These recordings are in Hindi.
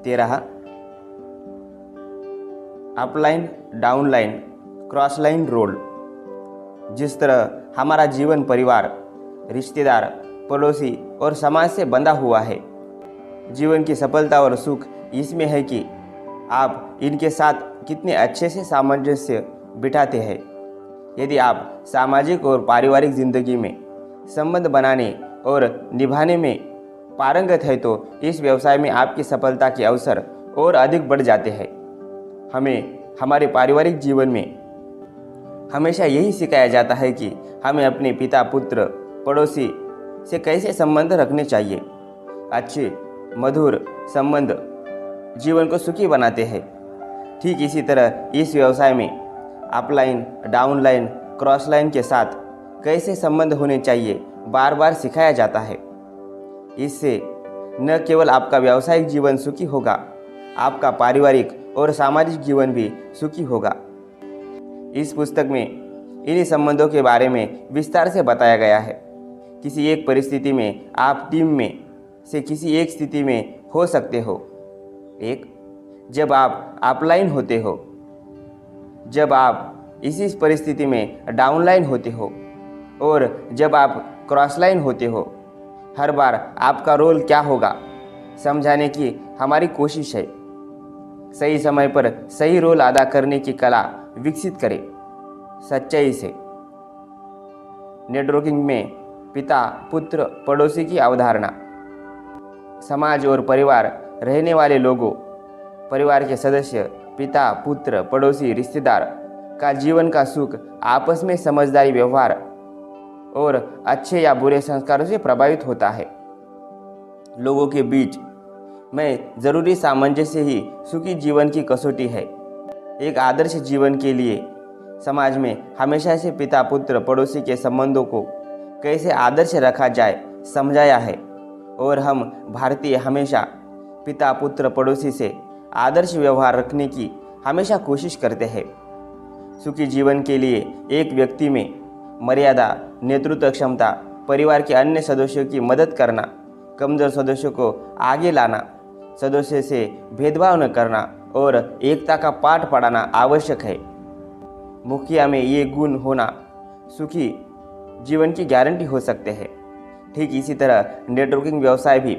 13 अपलाइन, डाउनलाइन, क्रॉसलाइन रोल। जिस तरह हमारा जीवन परिवार, रिश्तेदार, पड़ोसी और समाज से बंधा हुआ है, जीवन की सफलता और सुख इसमें है कि आप इनके साथ कितने अच्छे से सामंजस्य बिठाते हैं। यदि आप सामाजिक और पारिवारिक जिंदगी में संबंध बनाने और निभाने में पारंगत है तो इस व्यवसाय में आपकी सफलता के अवसर और अधिक बढ़ जाते हैं। हमें हमारे पारिवारिक जीवन में हमेशा यही सिखाया जाता है कि हमें अपने पिता, पुत्र, पड़ोसी से कैसे संबंध रखने चाहिए। अच्छे मधुर संबंध जीवन को सुखी बनाते हैं। ठीक इसी तरह इस व्यवसाय में अपलाइन, डाउनलाइन, क्रॉसलाइन के साथ कैसे संबंध होने चाहिए बार बार सिखाया जाता है। इससे न केवल आपका व्यावसायिक जीवन सुखी होगा, आपका पारिवारिक और सामाजिक जीवन भी सुखी होगा। इस पुस्तक में इन्हीं संबंधों के बारे में विस्तार से बताया गया है। किसी एक परिस्थिति में आप टीम में से किसी एक स्थिति में हो सकते हो। एक, जब आप अपलाइन होते हो, जब आप इसी परिस्थिति में डाउनलाइन होते हो और जब आप क्रॉसलाइन होते हो। हर बार आपका रोल क्या होगा समझाने की हमारी कोशिश है। सही समय पर सही रोल अदा करने की कला विकसित करें सच्चाई से। नेटवर्किंग में पिता, पुत्र, पड़ोसी की अवधारणा। समाज और परिवार रहने वाले लोगों, परिवार के सदस्य, पिता, पुत्र, पड़ोसी, रिश्तेदार का जीवन का सुख आपस में समझदारी, व्यवहार और अच्छे या बुरे संस्कारों से प्रभावित होता है। लोगों के बीच में जरूरी सामंजस्य ही सुखी जीवन की कसौटी है। एक आदर्श जीवन के लिए समाज में हमेशा से पिता, पुत्र, पड़ोसी के संबंधों को कैसे आदर्श रखा जाए समझाया है और हम भारतीय हमेशा पिता, पुत्र, पड़ोसी से आदर्श व्यवहार रखने की हमेशा कोशिश करते हैं। सुखी जीवन के लिए एक व्यक्ति में मर्यादा, नेतृत्व क्षमता, परिवार के अन्य सदस्यों की मदद करना, कमजोर सदस्यों को आगे लाना, सदस्यों से भेदभाव न करना और एकता का पाठ पढ़ाना आवश्यक है। मुखिया में ये गुण होना सुखी जीवन की गारंटी हो सकते हैं। ठीक इसी तरह नेटवर्किंग व्यवसाय भी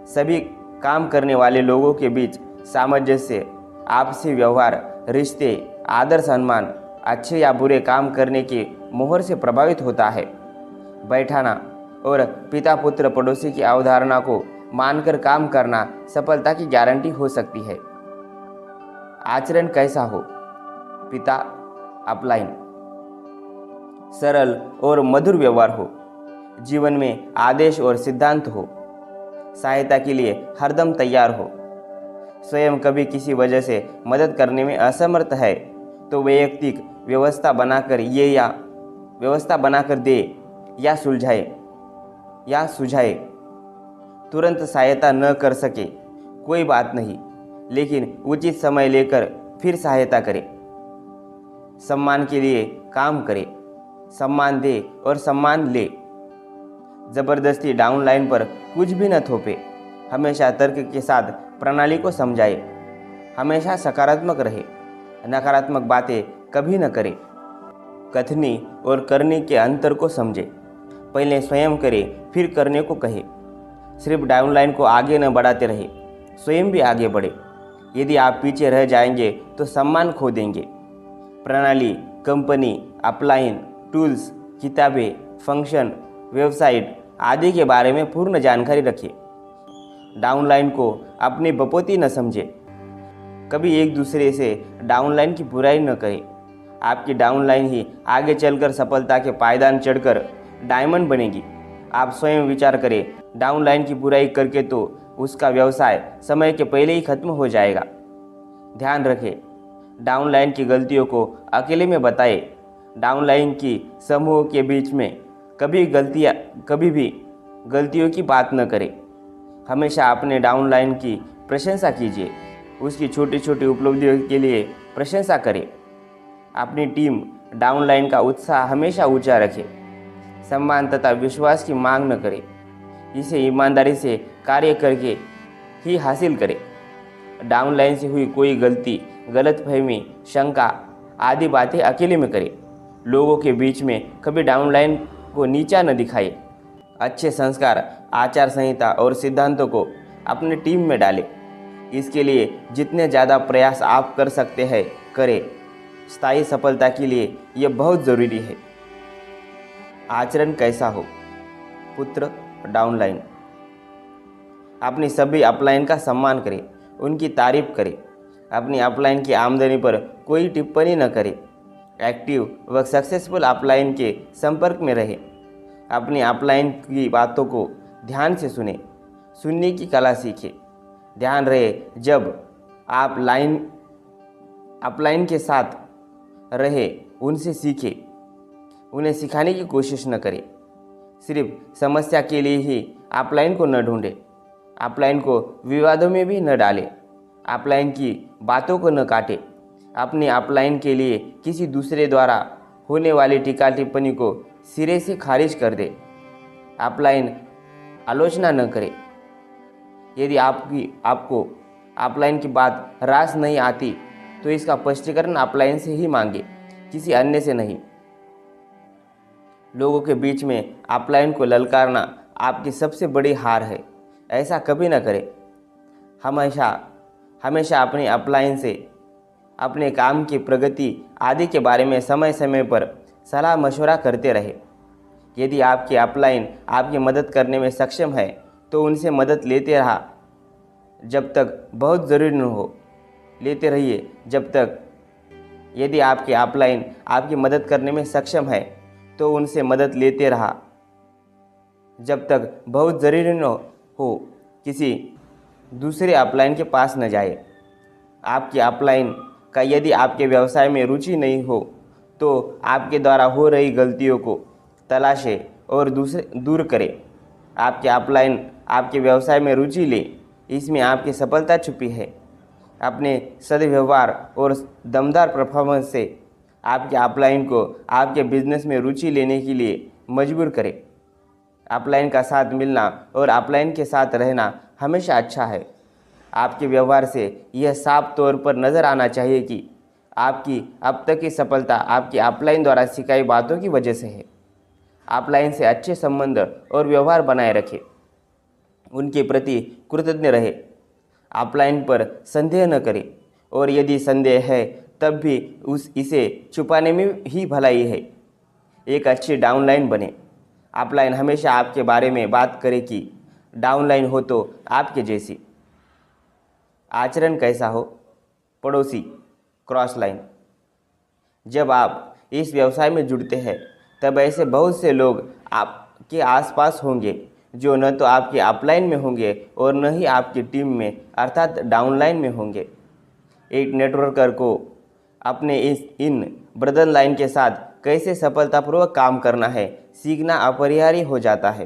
सभी काम करने वाले लोगों के बीच सामंजस्य, आपसी व्यवहार, रिश्ते, आदर, सम्मान, अच्छे या बुरे काम करने के मोहर से प्रभावित होता है। बैठाना और पिता, पुत्र, पड़ोसी की अवधारणा को मानकर काम करना सफलता की गारंटी हो सकती है। आचरण कैसा हो? पिता, अपलाइन, सरल और मधुर व्यवहार हो। जीवन में आदेश और सिद्धांत हो। सहायता के लिए हरदम तैयार हो। स्वयं कभी किसी वजह से मदद करने में असमर्थ है तो वैयक्तिक व्यवस्था बनाकर दे या सुझाए। तुरंत सहायता न कर सके कोई बात नहीं, लेकिन उचित समय लेकर फिर सहायता करे। सम्मान के लिए काम करे, सम्मान दे और सम्मान ले। जबरदस्ती डाउनलाइन पर कुछ भी न थोपे। हमेशा तर्क के साथ प्रणाली को समझाए। हमेशा सकारात्मक रहे, नकारात्मक बातें कभी न करे। कथनी और करने के अंतर को समझे। पहले स्वयं करे फिर करने को कहे। सिर्फ डाउनलाइन को आगे न बढ़ाते रहे, स्वयं भी आगे बढ़े। यदि आप पीछे रह जाएंगे तो सम्मान खो देंगे। प्रणाली, कंपनी, अपलाइन, टूल्स, किताबें, फंक्शन, वेबसाइट आदि के बारे में पूर्ण जानकारी रखिए। डाउनलाइन को अपनी बपोती न समझे। कभी एक दूसरे से डाउनलाइन की बुराई न करें। आपकी डाउनलाइन ही आगे चलकर सफलता के पायदान चढ़कर डायमंड बनेगी। आप स्वयं विचार करें, डाउनलाइन की बुराई करके तो उसका व्यवसाय समय के पहले ही खत्म हो जाएगा। ध्यान रखें, डाउनलाइन की गलतियों को अकेले में बताएं। डाउनलाइन की समूह के बीच में कभी भी गलतियों की बात न करें। हमेशा अपने डाउनलाइन की प्रशंसा कीजिए। उसकी छोटी छोटी उपलब्धियों के लिए प्रशंसा करें। अपनी टीम डाउनलाइन का उत्साह हमेशा ऊंचा रखें। सम्मान तथा विश्वास की मांग न करें। इसे ईमानदारी से कार्य करके ही हासिल करें। डाउनलाइन से हुई कोई गलती, गलतफहमी, शंका आदि बातें अकेले में करें। लोगों के बीच में कभी डाउनलाइन को नीचा न दिखाए। अच्छे संस्कार, आचार संहिता और सिद्धांतों को अपने टीम में डालें। इसके लिए जितने ज़्यादा प्रयास आप कर सकते हैं करें। स्थायी सफलता के लिए यह बहुत ज़रूरी है। आचरण कैसा हो? पुत्र डाउनलाइन। अपनी सभी अपलाइन का सम्मान करें, उनकी तारीफ करें। अपनी अपलाइन की आमदनी पर कोई टिप्पणी न करें। एक्टिव व सक्सेसफुल अपलाइन के संपर्क में रहें। अपनी अपलाइन की बातों को ध्यान से सुने, सुनने की कला सीखें। ध्यान रहे जब आप अपलाइन के साथ रहे उनसे सीखें, उन्हें सिखाने की कोशिश न करें। सिर्फ समस्या के लिए ही अपलाइन को न ढूंढें। अपलाइन को विवादों में भी न डालें। अपलाइन की बातों को न काटें। अपनी अपलाइन के लिए किसी दूसरे द्वारा होने वाली टीका टिप्पणी को सिरे से खारिज कर दे। अपलाइन आलोचना न करें। यदि आपको अपलाइन की बात रास नहीं आती तो इसका स्पष्टीकरण अपलाइन से ही मांगे, किसी अन्य से नहीं। लोगों के बीच में अपलाइन को ललकारना आपकी सबसे बड़ी हार है। ऐसा कभी न करें। हमेशा अपनी अपलाइन से अपने काम की प्रगति आदि के बारे में समय समय पर सलाह मशवरा करते रहे। यदि आपकी अपलाइन आपकी मदद करने में सक्षम है तो उनसे मदद लेते रहा जब तक बहुत ज़रूरी न हो। लेते रहिए जब तक। यदि आपकी अपलाइन आपकी मदद करने में सक्षम है तो उनसे मदद लेते रहा जब तक बहुत ज़रूरी न हो। किसी दूसरे अपलाइन के पास न जाए। आपकी अपलाइन का यदि आपके व्यवसाय में रुचि नहीं हो तो आपके द्वारा हो रही गलतियों को तलाशें और दूर करें। आपके अपलाइन आपके व्यवसाय में रुचि ले, इसमें आपकी सफलता छुपी है। अपने सद्व्यवहार और दमदार परफॉर्मेंस से आपके अपलाइन को आपके बिजनेस में रुचि लेने के लिए मजबूर करें। अपलाइन का साथ मिलना और अपलाइन के साथ रहना हमेशा अच्छा है। आपके व्यवहार से यह साफ तौर पर नज़र आना चाहिए कि आपकी अब तक की सफलता आपकी अपलाइन द्वारा सिखाई बातों की वजह से है। अपलाइन से अच्छे संबंध और व्यवहार बनाए रखें। उनके प्रति कृतज्ञ रहे। अपलाइन पर संदेह न करें और यदि संदेह है तब भी इसे छुपाने में ही भलाई है। एक अच्छी डाउनलाइन बने। अपलाइन हमेशा आपके बारे में बात करे कि डाउनलाइन हो तो आपके जैसी। आचरण कैसा हो? पड़ोसी क्रॉस लाइन। जब आप इस व्यवसाय में जुड़ते हैं तब ऐसे बहुत से लोग आपके आसपास होंगे जो न तो आपके अपलाइन में होंगे और न ही आपकी टीम में अर्थात डाउनलाइन में होंगे। एक नेटवर्कर को अपने इन ब्रदर लाइन के साथ कैसे सफलतापूर्वक काम करना है सीखना अपरिहार्य हो जाता है।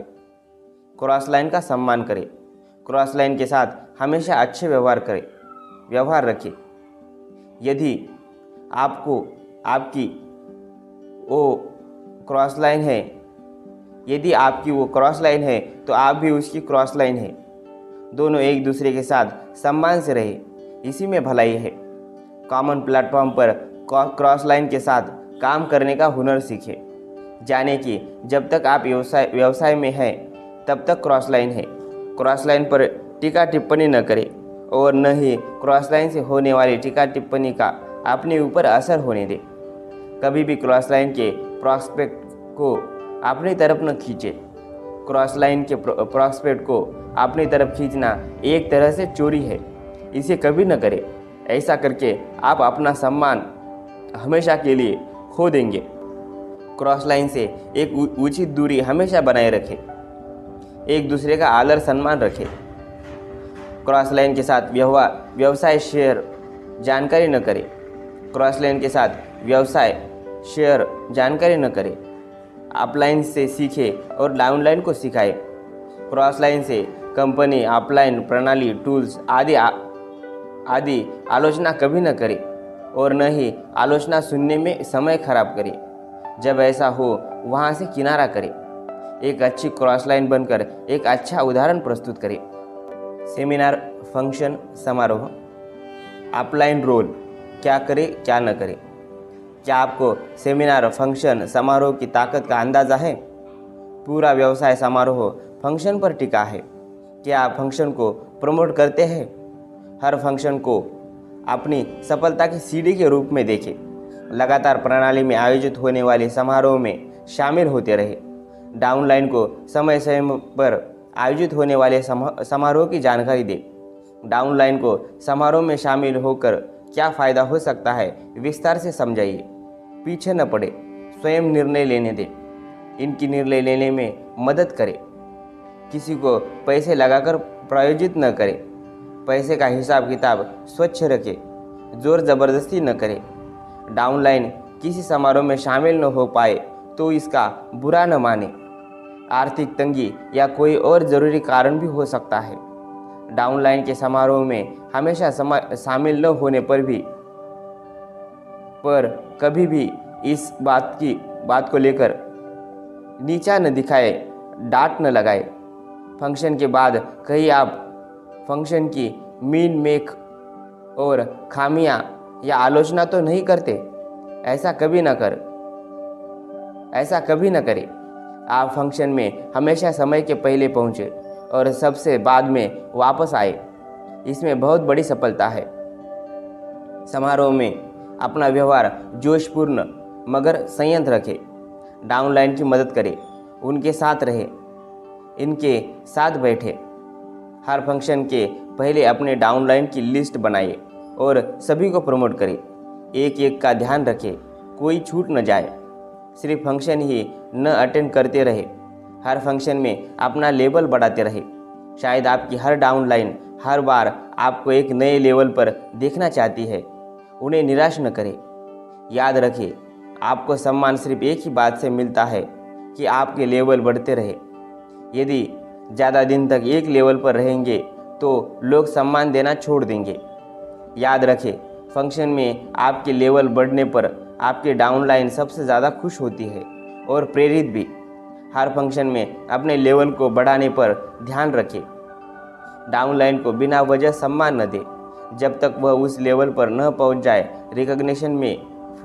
क्रॉस लाइन का सम्मान करें। क्रॉस लाइन के साथ हमेशा अच्छे व्यवहार रखें। यदि आपकी वो क्रॉस लाइन है, यदि आपकी वो क्रॉस लाइन है तो आप भी उसकी क्रॉस लाइन है। दोनों एक दूसरे के साथ सम्मान से रहे, इसी में भलाई है। कॉमन प्लेटफॉर्म पर क्रॉस लाइन के साथ काम करने का हुनर सीखें। जाने कि जब तक आप व्यवसाय में हैं तब तक क्रॉस लाइन है। क्रॉस लाइन पर टीका टिप्पणी न करें और न ही क्रॉस लाइन से होने वाली टीका टिप्पणी का अपने ऊपर असर होने दें। कभी भी क्रॉस लाइन के प्रॉस्पेक्ट को अपनी तरफ न खींचे। क्रॉस लाइन के प्रॉस्पेक्ट को अपनी तरफ खींचना एक तरह से चोरी है, इसे कभी न करें। ऐसा करके आप अपना सम्मान हमेशा के लिए खो देंगे। क्रॉस लाइन से एक उचित दूरी हमेशा बनाए रखें। एक दूसरे का आदर सम्मान रखें। क्रॉस लाइन के साथ व्यवसाय शेयर जानकारी न करें। क्रॉस लाइन के साथ व्यवसाय शेयर जानकारी न करें। अपलाइन से सीखें और डाउनलाइन को सिखाएं। क्रॉस लाइन से कंपनी, अपलाइन, प्रणाली, टूल्स आदि आलोचना कभी न करें और न ही आलोचना सुनने में समय खराब करें। जब ऐसा हो वहाँ से किनारा करें। एक अच्छी क्रॉस लाइन बनकर एक अच्छा उदाहरण प्रस्तुत करें। सेमिनार, फंक्शन, समारोह। ऑफलाइन रोल क्या करें क्या न करें। क्या आपको सेमिनार, फंक्शन, समारोह की ताकत का अंदाज़ा है? पूरा व्यवसाय समारोह फंक्शन पर टिका है। क्या आप फंक्शन को प्रमोट करते हैं? हर फंक्शन को अपनी सफलता की सीढ़ी के रूप में देखें। लगातार प्रणाली में आयोजित होने वाले समारोह में शामिल होते रहे। डाउनलाइन को समय समय पर आयोजित होने वाले समारोह की जानकारी दें। डाउनलाइन को समारोह में शामिल होकर क्या फ़ायदा हो सकता है विस्तार से समझाइए। पीछे न पड़े, स्वयं निर्णय लेने दें। इनकी निर्णय लेने में मदद करें। किसी को पैसे लगाकर प्रायोजित न करें। पैसे का हिसाब किताब स्वच्छ रखें। जोर ज़बरदस्ती न करें। डाउनलाइन किसी समारोह में शामिल न हो पाए तो इसका बुरा न माने। आर्थिक तंगी या कोई और ज़रूरी कारण भी हो सकता है। डाउनलाइन के समारोह में हमेशा शामिल न होने पर कभी भी इस बात को लेकर नीचा न दिखाए, डांट न लगाए। फंक्शन के बाद कहीं आप फंक्शन की मीन मेक और खामियां या आलोचना तो नहीं करते? ऐसा कभी न करें। आप फंक्शन में हमेशा समय के पहले पहुंचे और सबसे बाद में वापस आए। इसमें बहुत बड़ी सफलता है। समारोह में अपना व्यवहार जोशपूर्ण मगर संयत रखें। डाउनलाइन की मदद करें, उनके साथ रहें, इनके साथ बैठे। हर फंक्शन के पहले अपने डाउनलाइन की लिस्ट बनाइए और सभी को प्रमोट करें। एक एक का ध्यान रखें, कोई छूट न जाए। सिर्फ फंक्शन ही न अटेंड करते रहे, हर फंक्शन में अपना लेवल बढ़ाते रहे। शायद आपकी हर डाउनलाइन हर बार आपको एक नए लेवल पर देखना चाहती है। उन्हें निराश न करें। याद रखें, आपको सम्मान सिर्फ एक ही बात से मिलता है कि आपके लेवल बढ़ते रहे। यदि ज़्यादा दिन तक एक लेवल पर रहेंगे तो लोग सम्मान देना छोड़ देंगे। याद रखें, फंक्शन में आपके लेवल बढ़ने पर आपकी डाउनलाइन सबसे ज़्यादा खुश होती है और प्रेरित भी। हर फंक्शन में अपने लेवल को बढ़ाने पर ध्यान रखें। डाउनलाइन को बिना वजह सम्मान न दें। जब तक वह उस लेवल पर न पहुंच जाए, रिकॉग्निशन में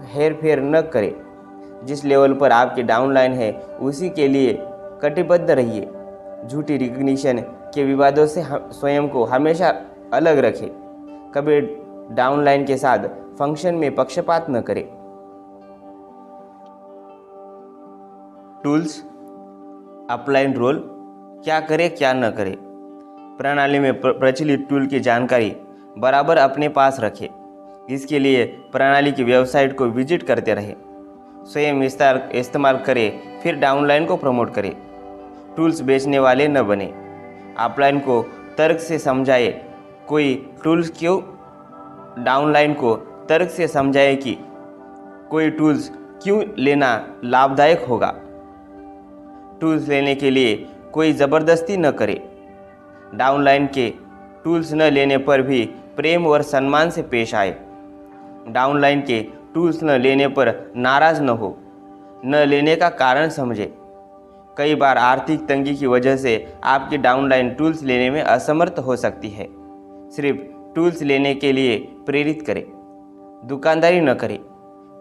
हेरफेर न करें। जिस लेवल पर आपकी डाउनलाइन है उसी के लिए कटिबद्ध रहिए। झूठी रिकॉग्निशन के विवादों से स्वयं को हमेशा अलग रखें। कभी डाउनलाइन के साथ फंक्शन में पक्षपात न करें। टूल्स, अपलाइन रोल क्या करें क्या न करें। प्रणाली में प्रचलित टूल की जानकारी बराबर अपने पास रखें। इसके लिए प्रणाली की वेबसाइट को विजिट करते रहें। स्वयं इस्तेमाल करें, फिर डाउनलाइन को प्रमोट करें। टूल्स बेचने वाले न बने। अपलाइन को तर्क से समझाए। कोई टूल्स क्यों डाउनलाइन को तर्क से समझाए कि कोई टूल्स क्यों लेना लाभदायक होगा। टूल्स लेने के लिए कोई ज़बरदस्ती न करे। डाउनलाइन के टूल्स न लेने पर भी प्रेम और सम्मान से पेश आए। डाउनलाइन के टूल्स न लेने पर नाराज़ न हो। न लेने का कारण समझे। कई बार आर्थिक तंगी की वजह से आपकी डाउनलाइन टूल्स लेने में असमर्थ हो सकती है। सिर्फ टूल्स लेने के लिए प्रेरित करें, दुकानदारी न करें।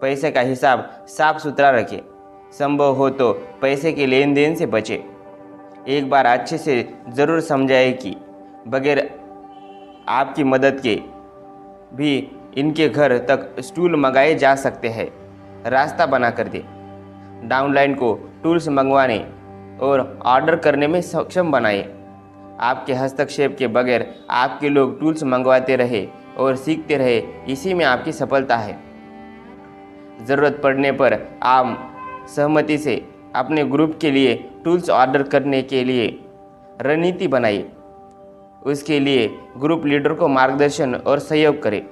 पैसे का हिसाब साफ सुथरा रखें। संभव हो तो पैसे के लेन देन से बचें। एक बार अच्छे से ज़रूर समझाएं कि बगैर आपकी मदद के भी इनके घर तक स्टूल मंगाए जा सकते हैं। रास्ता बना कर दें। डाउनलाइन को टूल्स मंगवाने और ऑर्डर करने में सक्षम बनाएं। आपके हस्तक्षेप के बगैर आपके लोग टूल्स मंगवाते रहे और सीखते रहे, इसी में आपकी सफलता है। ज़रूरत पड़ने पर आप सहमति से अपने ग्रुप के लिए टूल्स ऑर्डर करने के लिए रणनीति बनाइए। उसके लिए ग्रुप लीडर को मार्गदर्शन और सहयोग करें।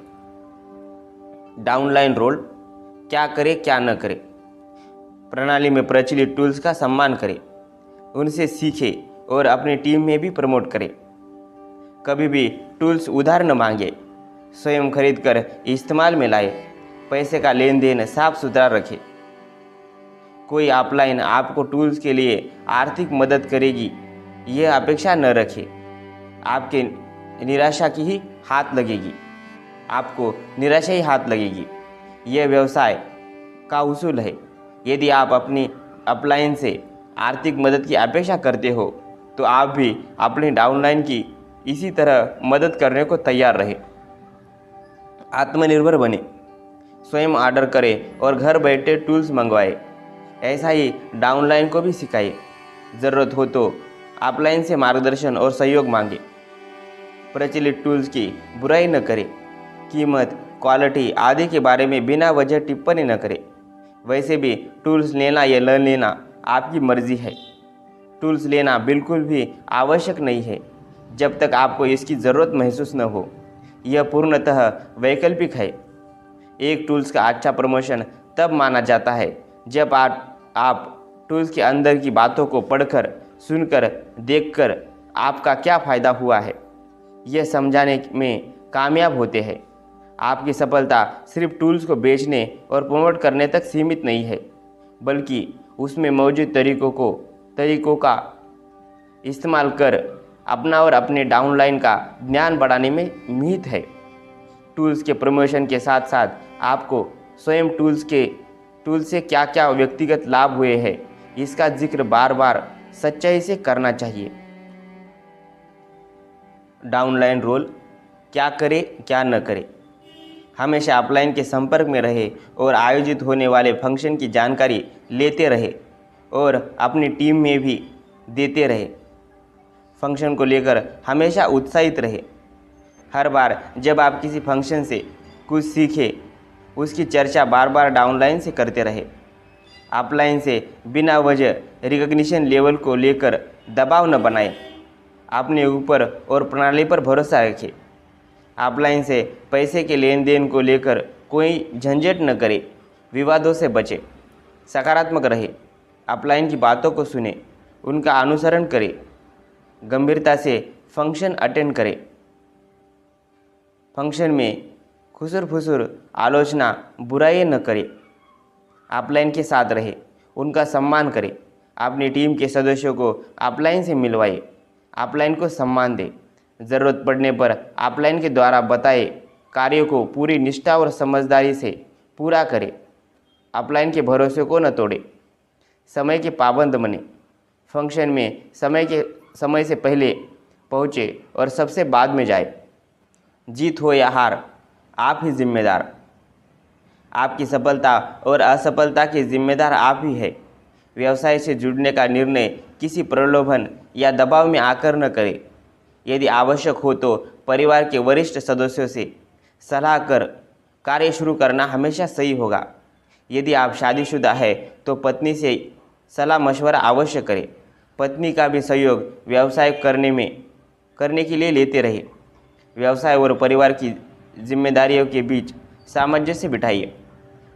डाउनलाइन रोल क्या करें क्या न करें। प्रणाली में प्रचलित टूल्स का सम्मान करें, उनसे सीखें और अपनी टीम में भी प्रमोट करें। कभी भी टूल्स उधार न मांगे, स्वयं खरीद कर इस्तेमाल में लाए। पैसे का लेन देन साफ सुथरा रखें। कोई ऑफलाइन आपको टूल्स के लिए आर्थिक मदद करेगी, यह अपेक्षा न रखें। आपके निराशा की ही हाथ लगेगी। आपको निराशा ही हाथ लगेगी। यह व्यवसाय का उसूल है। यदि आप अपनी अपलाइन से आर्थिक मदद की अपेक्षा करते हो तो आप भी अपनी डाउनलाइन की इसी तरह मदद करने को तैयार रहे। आत्मनिर्भर बने, स्वयं ऑर्डर करें और घर बैठे टूल्स मंगवाएं। ऐसा ही डाउनलाइन को भी सिखाइए। ज़रूरत हो तो अपलाइन से मार्गदर्शन और सहयोग मांगे। प्रचलित टूल्स की बुराई न करें। कीमत, क्वालिटी आदि के बारे में बिना वजह टिप्पणी न करें। वैसे भी टूल्स लेना या न लेना आपकी मर्जी है। टूल्स लेना बिल्कुल भी आवश्यक नहीं है जब तक आपको इसकी ज़रूरत महसूस न हो। यह पूर्णतः वैकल्पिक है। एक टूल्स का अच्छा प्रमोशन तब माना जाता है जब आप टूल्स के अंदर की बातों को पढ़कर, सुनकर, देखकर आपका क्या फ़ायदा हुआ है यह समझाने में कामयाब होते हैं। आपकी सफलता सिर्फ टूल्स को बेचने और प्रमोट करने तक सीमित नहीं है, बल्कि उसमें मौजूद तरीकों का इस्तेमाल कर अपना और अपने डाउनलाइन का ज्ञान बढ़ाने में निहित है। टूल्स के प्रमोशन के साथ साथ आपको स्वयं टूल्स से क्या क्या व्यक्तिगत लाभ हुए हैं इसका जिक्र बार बार सच्चाई से करना चाहिए। डाउनलाइन रोल, क्या करे क्या न करे। हमेशा अपलाइन के संपर्क में रहे और आयोजित होने वाले फंक्शन की जानकारी लेते रहे और अपनी टीम में भी देते रहे। फंक्शन को लेकर हमेशा उत्साहित रहे। हर बार जब आप किसी फंक्शन से कुछ सीखें उसकी चर्चा बार बार डाउनलाइन से करते रहे। अपलाइन से बिना वजह रिकग्निशन लेवल को लेकर दबाव न बनाएं। अपने ऊपर और प्रणाली पर भरोसा रखें। अपलाइन से पैसे के लेन देन को लेकर कोई झंझट न करें। विवादों से बचें। सकारात्मक रहे। अपलाइन की बातों को सुने, उनका अनुसरण करें। गंभीरता से फंक्शन अटेंड करें। फंक्शन में खुसर फुसुर, आलोचना, बुराई न करें। अपलाइन के साथ रहे, उनका सम्मान करें। अपनी टीम के सदस्यों को अपलाइन से मिलवाएं। अपलाइन को सम्मान दें। ज़रूरत पड़ने पर अपलाइन के द्वारा बताए कार्यों को पूरी निष्ठा और समझदारी से पूरा करें। अपलाइन के भरोसे को न तोड़ें। समय के पाबंद बने। फंक्शन में समय से पहले पहुँचे और सबसे बाद में जाए। जीत हो या हार, आप ही जिम्मेदार। आपकी सफलता और असफलता के जिम्मेदार आप ही है। व्यवसाय से जुड़ने का निर्णय किसी प्रलोभन या दबाव में आकर न करें। यदि आवश्यक हो तो परिवार के वरिष्ठ सदस्यों से सलाह कर कार्य शुरू करना हमेशा सही होगा। यदि आप शादीशुदा है तो पत्नी से सलाह मशवरा अवश्य करें। पत्नी का भी सहयोग व्यवसाय करने के लिए लेते रहे। व्यवसाय और परिवार की जिम्मेदारियों के बीच सामंजस्य बिठाइए।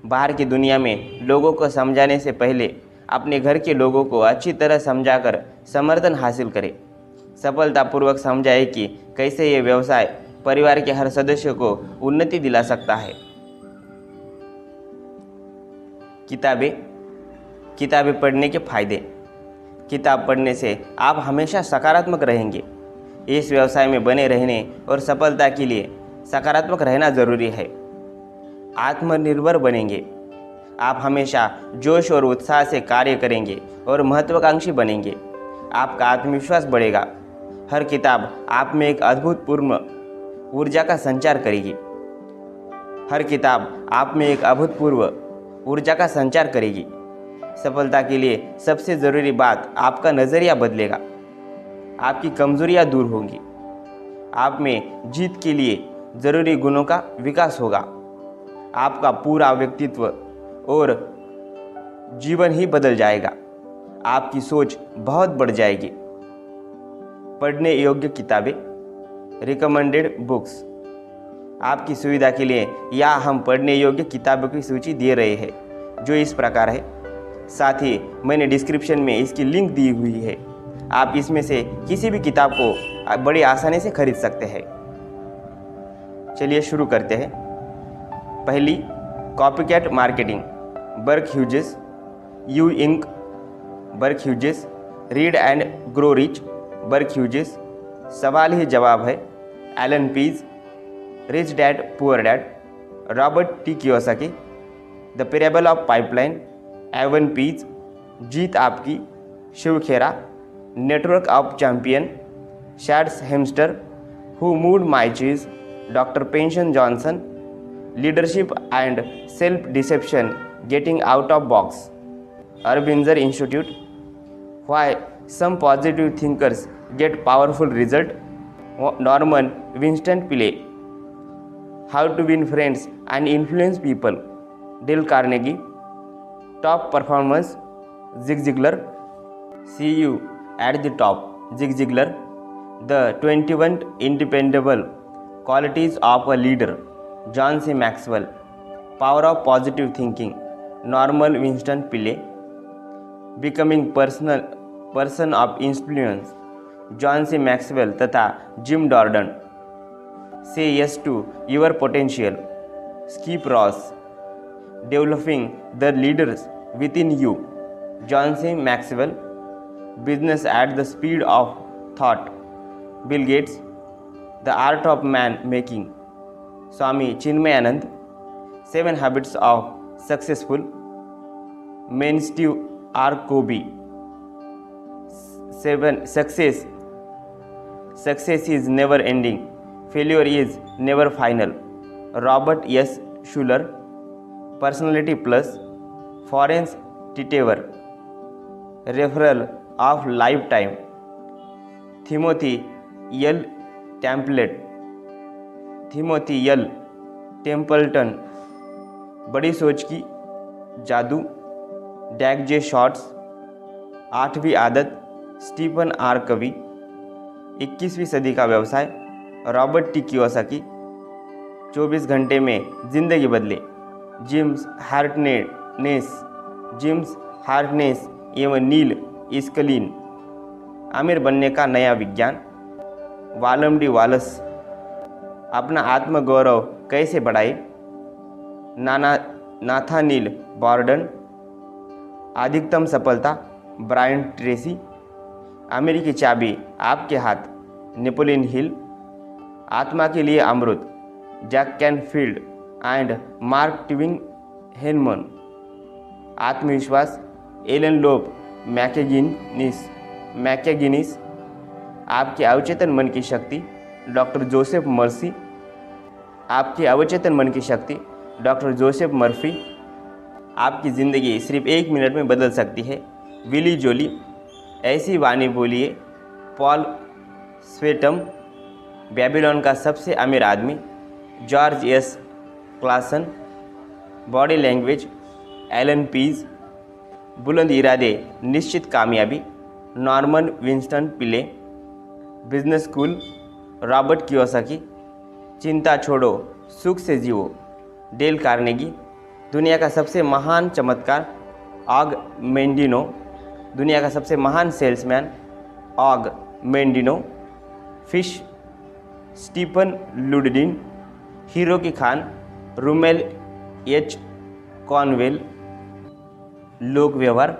बाहर की दुनिया में लोगों को समझाने से पहले अपने घर के लोगों को अच्छी तरह समझाकर समर्थन हासिल करें। सफलतापूर्वक समझाए कि कैसे ये व्यवसाय परिवार के हर सदस्य को उन्नति दिला सकता है। किताबें पढ़ने के फायदे। किताब पढ़ने से आप हमेशा सकारात्मक रहेंगे। इस व्यवसाय में बने रहने और सफलता के लिए सकारात्मक रहना जरूरी है। आत्मनिर्भर बनेंगे। आप हमेशा जोश और उत्साह से कार्य करेंगे और महत्वाकांक्षी बनेंगे। आपका आत्मविश्वास बढ़ेगा। हर किताब आप में एक अभूतपूर्व ऊर्जा का संचार करेगी। हर किताब आप में एक अभूतपूर्व ऊर्जा का संचार करेगी। सफलता के लिए सबसे ज़रूरी बात आपका नज़रिया बदलेगा। आपकी कमजोरियां दूर होंगी। आप में जीत के लिए ज़रूरी गुणों का विकास होगा। आपका पूरा व्यक्तित्व और जीवन ही बदल जाएगा। आपकी सोच बहुत बढ़ जाएगी। पढ़ने योग्य किताबें, रिकमेंडेड बुक्स। आपकी सुविधा के लिए यहाँ हम पढ़ने योग्य किताबों की सूची दे रहे हैं जो इस प्रकार है। साथ ही मैंने डिस्क्रिप्शन में इसकी लिंक दी हुई है। आप इसमें से किसी भी किताब को बड़ी आसानी से खरीद सकते हैं। चलिए शुरू करते हैं। पहली, copycat marketing, Burke Hughes, you inc, Burke Hughes, read and grow rich, Burke Hughes, सवाल ही जवाब है, Allan Pease, rich dad poor dad, Robert T Kiyosaki, the parable of pipeline, Evan Pease, Jeet Aapki, Shiv Khera, network of champion, शैड्स हेमस्टर, who moved my cheese, doctor Spencer Johnson, leadership and self deception, getting out of box, Arbinger institute, why some positive thinkers get powerful result, Norman Vincent Peale, how to win friends and influence people, Dale Carnegie, top performance, Zig Ziglar, see you at the top, Zig Ziglar, the 21 indispensable qualities of a leader, John C Maxwell, power of positive thinking, Norman Vincent Peale, becoming person of influence, John C Maxwell तथा Jim Dornan, say yes to your potential, Skip Ross, developing the leaders within you, John C Maxwell, business at the speed of thought, Bill Gates, the art of man making, Swami Chinmayananda, 7 habits of successful men, Steve R Covey, 7 success is never ending, failure is never final, Robert S Schuller, personality plus, Florence Littauer, referral of life time, Timothy L Templeton, बड़ी सोच की जादू, डैग जे शॉर्ट्स, 8वीं आदत, स्टीफन आर कवी, 21वीं सदी का व्यवसाय, रॉबर्ट टी कियोसाकी, 24 घंटे में जिंदगी बदले, जिम्स हार्टनेस एवं नील इस्कलिन, आमिर बनने का नया विज्ञान, वालम डी वालस, अपना आत्मगौरव कैसे बढ़ाए, नाथानील बॉर्डन, अधिकतम सफलता, ब्रायन ट्रेसी, अमेरिकी चाबी आपके हाथ, नेपोलियन हिल, आत्मा के लिए अमृत, Jack Canfield and Mark Twin Henman, आत्मविश्वास, एलन लोब मैकेगिनिस, आपके अवचेतन मन की शक्ति, डॉक्टर जोसेफ मर्फी, आपके अवचेतन मन की शक्ति, डॉक्टर जोसेफ मर्फी, आपकी ज़िंदगी सिर्फ 1 मिनट में बदल सकती है, विली जोली, ऐसी वाणी बोलिए, पॉल स्वेटम, बेबीलोन का सबसे अमीर आदमी, George S Clason, body language, Allan Pease, बुलंद इरादे निश्चित कामयाबी, Norman Vincent Peale, business school, Robert Kiyosaki, चिंता छोड़ो सुख से जियो, डेल कार्नेगी, दुनिया का सबसे महान चमत्कार, ऑग मेंडिनो, दुनिया का सबसे महान salesman, Og Mandino, fish, Stephen Lundin, हीरो की खान, रूमेल एच कॉनवेल, लोक व्यवहार,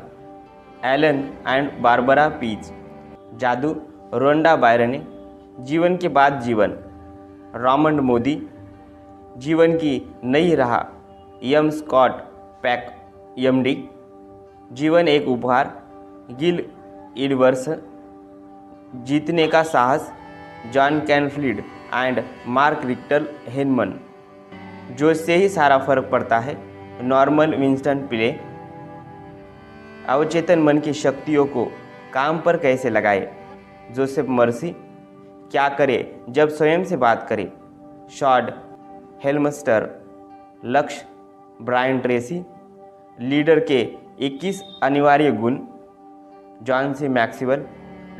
एलन एंड बारबरा पीज, जादू, रोंडा बायरने, जीवन के बाद जीवन, रॉमंड मोदी, जीवन की नई राह, यम स्कॉट पैक एमडी, जीवन एक उपहार, गिल इडवर्स, जीतने का साहस, John Canfield and Mark Victor Henman, जो से ही सारा फर्क पड़ता है, नॉर्मन विंस्टन पिले, अवचेतन मन की शक्तियों को काम पर कैसे लगाए, जोसेफ मर्फी, क्या करे जब स्वयं से बात करे, शॉर्ड हेल्मस्टर, लक्ष्य, ब्रायन ट्रेसी, लीडर के 21 अनिवार्य गुण, जॉन सी मैक्सवेल,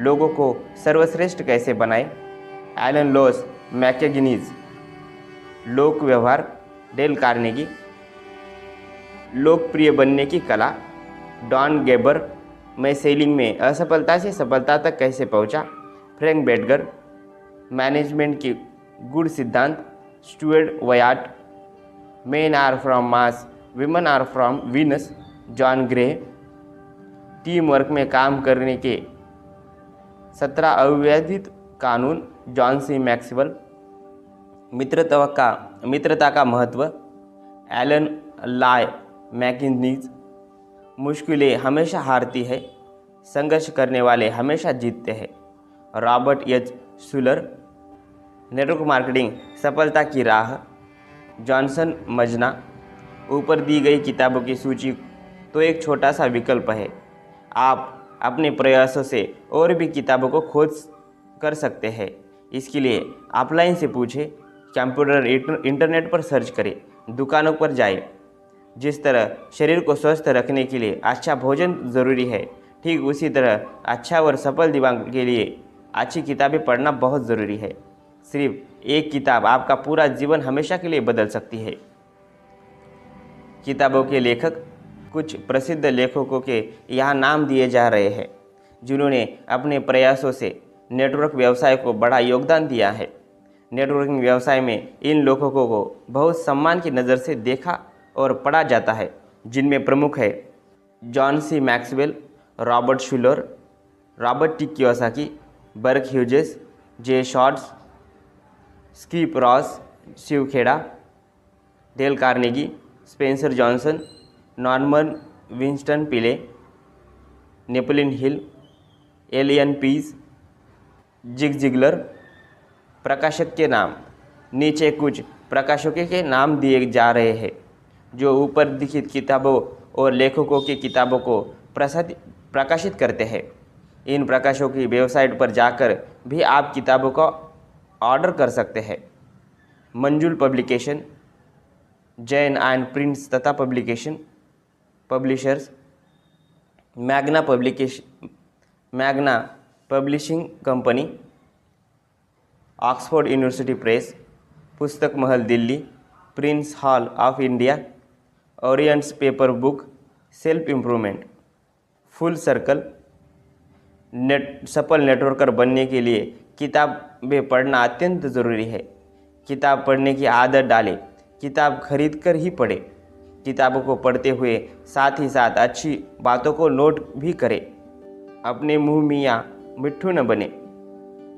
लोगों को सर्वश्रेष्ठ कैसे बनाए, एलन लोस मैकेगिनीज, लोक व्यवहार, डेल कार्नेगी, लोकप्रिय बनने की कला, डॉन गेबर, मैं सेलिंग में असफलता से सफलता तक कैसे पहुंचा, फ्रैंक बेटगर, मैनेजमेंट के गुड सिद्धांत, Stuart Wyatt, men are from Mars, women are from Venus, John Gray, team work में काम करने के 17 अविवादित कानून, जॉन सी मैक्सवेल, मित्रता का महत्व, एलन लाय मैकिन्नीज। मुश्किलें हमेशा हारती है, संघर्ष करने वाले हमेशा जीतते हैं, रॉबर्ट एच शूलर। नेटवर्क मार्केटिंग सफलता की राह, जॉनसन मजना। ऊपर दी गई किताबों की सूची तो एक छोटा सा विकल्प है। आप अपने प्रयासों से और भी किताबों को खोज कर सकते हैं। इसके लिए ऑफलाइन से पूछें, कंप्यूटर इंटरनेट पर सर्च करें, दुकानों पर जाएं। जिस तरह शरीर को स्वस्थ रखने के लिए अच्छा भोजन ज़रूरी है, ठीक उसी तरह अच्छा और सफल दिमाग के लिए अच्छी किताबें पढ़ना बहुत ज़रूरी है। सिर्फ एक किताब आपका पूरा जीवन हमेशा के लिए बदल सकती है। किताबों के लेखक, कुछ प्रसिद्ध लेखकों के यहाँ नाम दिए जा रहे हैं जिन्होंने अपने प्रयासों से नेटवर्क व्यवसाय को बड़ा योगदान दिया है। नेटवर्किंग व्यवसाय में इन लेखकों को बहुत सम्मान की नज़र से देखा और पढ़ा जाता है, जिनमें प्रमुख है John C Maxwell, Robert Schuller, Robert T Kiyosaki, Burke Hughes, J Shorts, Skip Ross, Shiv Khera, Dale Carnegie, Spencer Johnson, Norman Vincent Peale, Napoleon Hill, Allan Pease, Zig Ziglar. प्रकाशक के नाम, नीचे कुछ प्रकाशकों के नाम दिए जा रहे हैं जो ऊपर लिखित किताबों और लेखकों की किताबों को प्रकाशित करते हैं। इन प्रकाशकों की वेबसाइट पर जाकर भी आप किताबों का ऑर्डर कर सकते हैं। Manjul publication, Jain and prints तथा publishers, Magna publishing company, Oxford University Press, Pustak Mahal Delhi, Prince Hall of India, Orients paper book, self improvement. Full circle, सफल नेटवर्कर बनने के लिए किताबें पढ़ना अत्यंत ज़रूरी है। किताब पढ़ने की आदत डालें, किताब खरीद कर ही पढ़ें। किताबों को पढ़ते हुए साथ ही साथ अच्छी बातों को नोट भी करें। अपने मुँह मियाँ मिट्ठू न बने।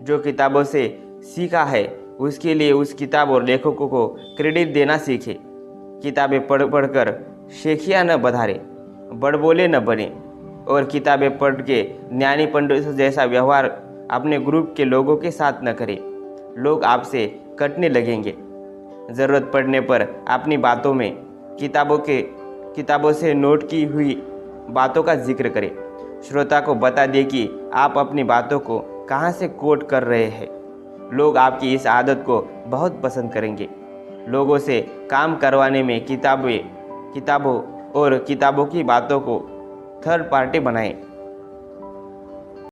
जो किताबों से सीखा है उसके लिए उस किताब और लेखकों को क्रेडिट देना सीखें। किताबें पढ़कर शेखियाँ न बधारें, बड़बोले न बने और किताबें पढ़ के ज्ञानी पंडित जैसा व्यवहार अपने ग्रुप के लोगों के साथ न करें। लोग आपसे कटने लगेंगे। ज़रूरत पड़ने पर अपनी बातों में किताबों से नोट की हुई बातों का जिक्र करें। श्रोता को बता दें कि आप अपनी बातों को कहाँ से कोट कर रहे हैं। लोग आपकी इस आदत को बहुत पसंद करेंगे। लोगों से काम करवाने में किताबों और किताबों की बातों को थर्ड पार्टी बनाएं।